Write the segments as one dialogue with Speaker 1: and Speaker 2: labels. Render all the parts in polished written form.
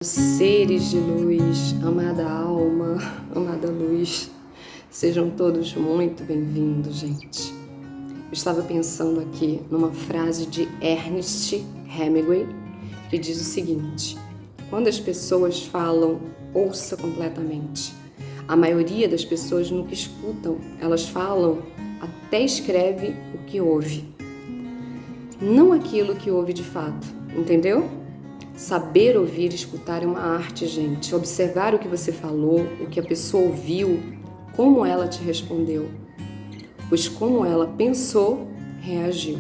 Speaker 1: Seres de luz, amada alma, amada luz, sejam todos muito bem-vindos, gente. Eu estava pensando aqui numa frase de Ernest Hemingway que diz o seguinte: quando as pessoas falam, ouça completamente. A maioria das pessoas nunca escutam, elas falam, até escreve o que ouve. Não aquilo que ouve de fato, entendeu? Saber ouvir e escutar é uma arte, gente. Observar o que você falou, o que a pessoa ouviu, como ela te respondeu. Pois como ela pensou, reagiu.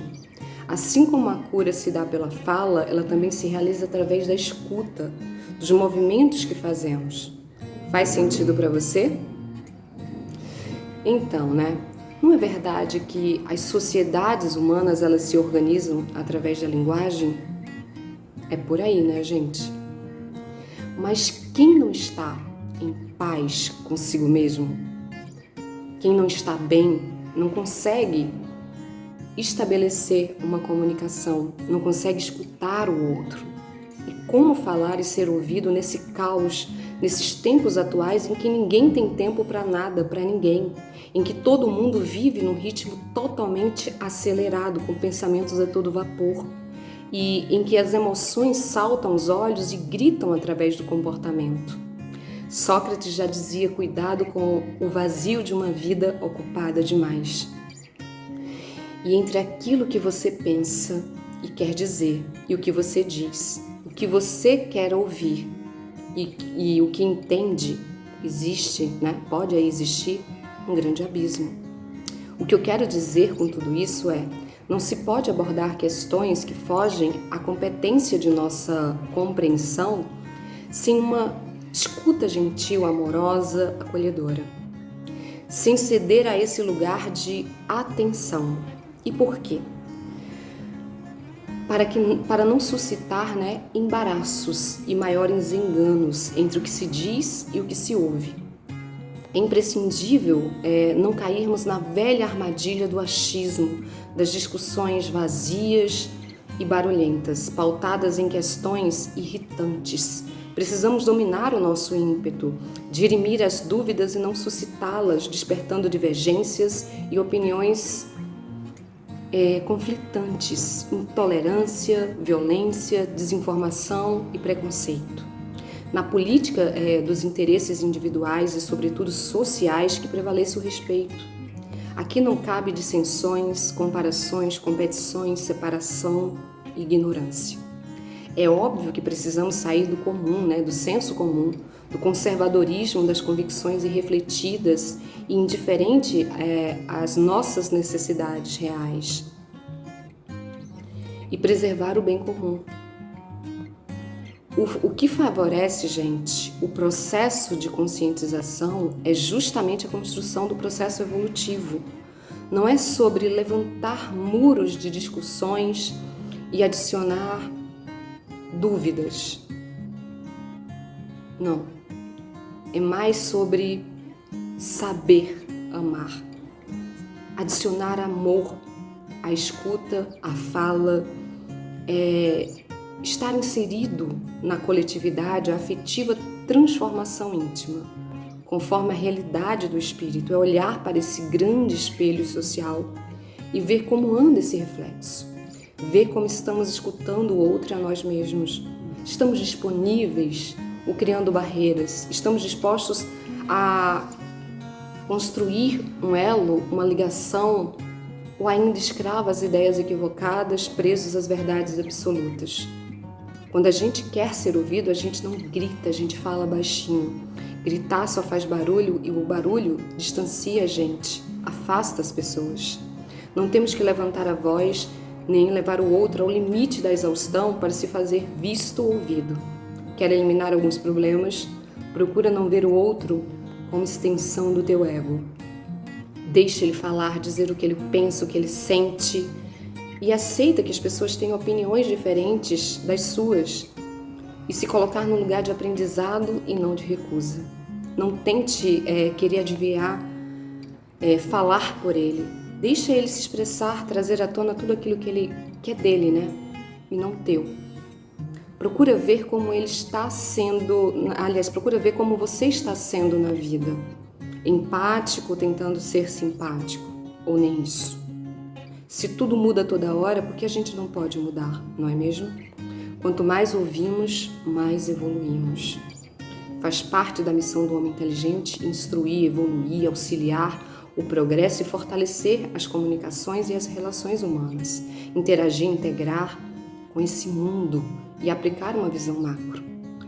Speaker 1: Assim como a cura se dá pela fala, ela também se realiza através da escuta, dos movimentos que fazemos. Faz sentido para você? Então, né? Não é verdade que as sociedades humanas elas se organizam através da linguagem? É por aí, né, gente? Mas quem não está em paz consigo mesmo, quem não está bem, não consegue estabelecer uma comunicação, não consegue escutar o outro. E como falar e ser ouvido nesse caos, nesses tempos atuais em que ninguém tem tempo para nada, para ninguém, em que todo mundo vive num ritmo totalmente acelerado, com pensamentos a todo vapor, e em que as emoções saltam aos olhos e gritam através do comportamento. Sócrates já dizia: cuidado com o vazio de uma vida ocupada demais. E entre aquilo que você pensa e quer dizer e o que você diz, o que você quer ouvir e o que entende, existe, né? Pode aí existir um grande abismo. O que eu quero dizer com tudo isso é: não se pode abordar questões que fogem à competência de nossa compreensão sem uma escuta gentil, amorosa, acolhedora, sem ceder a esse lugar de atenção. E por quê? Para não suscitar, né, embaraços e maiores enganos entre o que se diz e o que se ouve. É imprescindível não cairmos na velha armadilha do achismo, das discussões vazias e barulhentas, pautadas em questões irritantes. Precisamos dominar o nosso ímpeto, dirimir as dúvidas e não suscitá-las, despertando divergências e opiniões conflitantes, intolerância, violência, desinformação e preconceito. Na política dos interesses individuais e, sobretudo, sociais, que prevaleça o respeito. Aqui não cabe dissensões, comparações, competições, separação e ignorância. É óbvio que precisamos sair do comum, né, do senso comum, do conservadorismo das convicções irrefletidas e indiferente às nossas necessidades reais. E preservar o bem comum. O que favorece, gente, o processo de conscientização é justamente a construção do processo evolutivo. Não é sobre levantar muros de discussões e adicionar dúvidas. Não. É mais sobre saber amar. Adicionar amor à escuta, à fala, estar inserido na coletividade, a afetiva transformação íntima, conforme a realidade do espírito, é olhar para esse grande espelho social e ver como anda esse reflexo, ver como estamos escutando o outro e a nós mesmos, estamos disponíveis ou criando barreiras, estamos dispostos a construir um elo, uma ligação, ou ainda escravo às ideias equivocadas, presos às verdades absolutas. Quando a gente quer ser ouvido, a gente não grita, a gente fala baixinho. Gritar só faz barulho e o barulho distancia a gente, afasta as pessoas. Não temos que levantar a voz, nem levar o outro ao limite da exaustão para se fazer visto ou ouvido. Quer eliminar alguns problemas? Procura não ver o outro como extensão do teu ego. Deixa ele falar, dizer o que ele pensa, o que ele sente. E aceita que as pessoas têm opiniões diferentes das suas e se colocar no lugar de aprendizado e não de recusa. Não tente querer adivinhar, falar por ele. Deixa ele se expressar, trazer à tona tudo aquilo que é dele, né? E não teu. Procura ver como ele está sendo, aliás, procura ver como você está sendo na vida. Empático, tentando ser simpático, ou nem isso. Se tudo muda toda hora, por que a gente não pode mudar, não é mesmo? Quanto mais ouvimos, mais evoluímos. Faz parte da missão do homem inteligente instruir, evoluir, auxiliar o progresso e fortalecer as comunicações e as relações humanas, interagir, integrar com esse mundo e aplicar uma visão macro.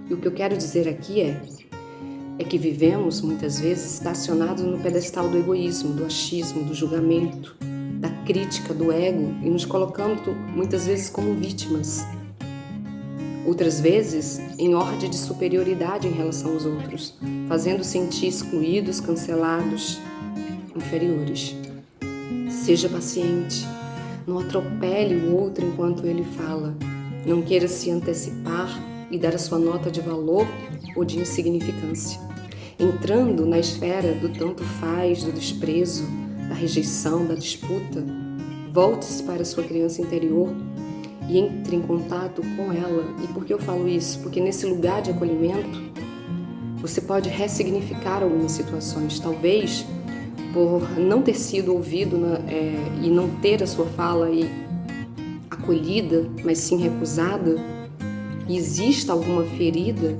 Speaker 1: E o que eu quero dizer aqui é que vivemos muitas vezes estacionados no pedestal do egoísmo, do achismo, do julgamento, da crítica, do ego e nos colocando muitas vezes como vítimas. Outras vezes, em ordem de superioridade em relação aos outros, fazendo sentir excluídos, cancelados, inferiores. Seja paciente, não atropele o outro enquanto ele fala. Não queira se antecipar e dar a sua nota de valor ou de insignificância. Entrando na esfera do tanto faz, do desprezo, da rejeição, da disputa, volte-se para a sua criança interior e entre em contato com ela. E por que eu falo isso? Porque nesse lugar de acolhimento, você pode ressignificar algumas situações. Talvez, por não ter sido ouvido e não ter a sua fala acolhida, mas sim recusada, e exista alguma ferida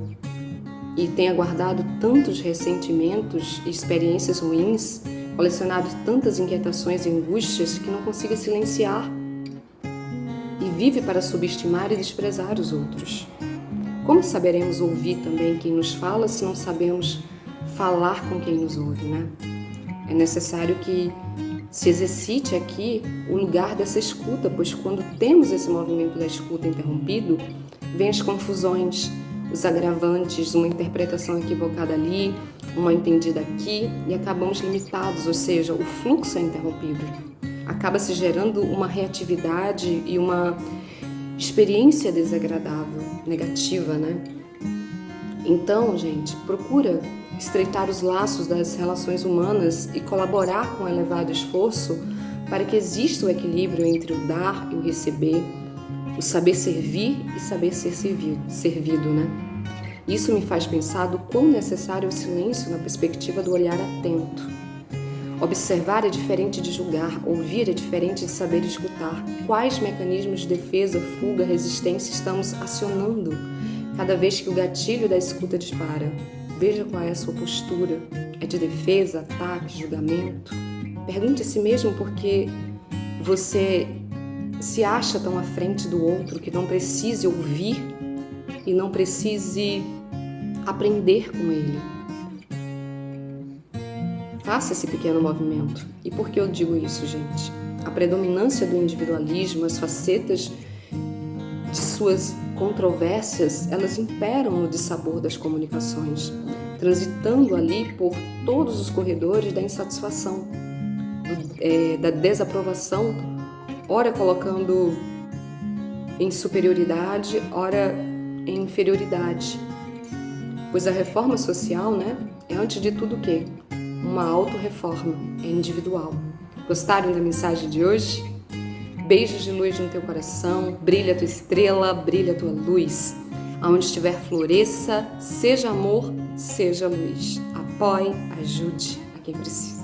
Speaker 1: e tenha guardado tantos ressentimentos e experiências ruins, colecionado tantas inquietações e angústias que não consiga silenciar e vive para subestimar e desprezar os outros. Como saberemos ouvir também quem nos fala se não sabemos falar com quem nos ouve, né? É necessário que se exercite aqui o lugar dessa escuta, pois quando temos esse movimento da escuta interrompido, vêm as confusões, os agravantes, uma interpretação equivocada ali, uma entendida aqui e acabamos limitados, ou seja, o fluxo é interrompido. Acaba se gerando uma reatividade e uma experiência desagradável, negativa, né? Então, gente, procura estreitar os laços das relações humanas e colaborar com elevado esforço para que exista o equilíbrio entre o dar e o receber, o saber servir e saber ser servido, né? Isso me faz pensar do quão necessário é o silêncio na perspectiva do olhar atento. Observar é diferente de julgar, ouvir é diferente de saber escutar. Quais mecanismos de defesa, fuga, resistência estamos acionando cada vez que o gatilho da escuta dispara? Veja qual é a sua postura. É de defesa, ataque, julgamento? Pergunte a si mesmo porque você se acha tão à frente do outro que não precise ouvir e não precise aprender com ele. Faça esse pequeno movimento. E por que eu digo isso, gente? A predominância do individualismo, as facetas de suas controvérsias, elas imperam no dissabor das comunicações, transitando ali por todos os corredores da insatisfação, da desaprovação, ora colocando em superioridade, ora em inferioridade. Pois a reforma social, né, é antes de tudo o quê? Uma autorreforma, é individual. Gostaram da mensagem de hoje? Beijos de luz no teu coração, brilha a tua estrela, brilha a tua luz. Aonde estiver floresça, seja amor, seja luz. Apoie, ajude a quem precisa.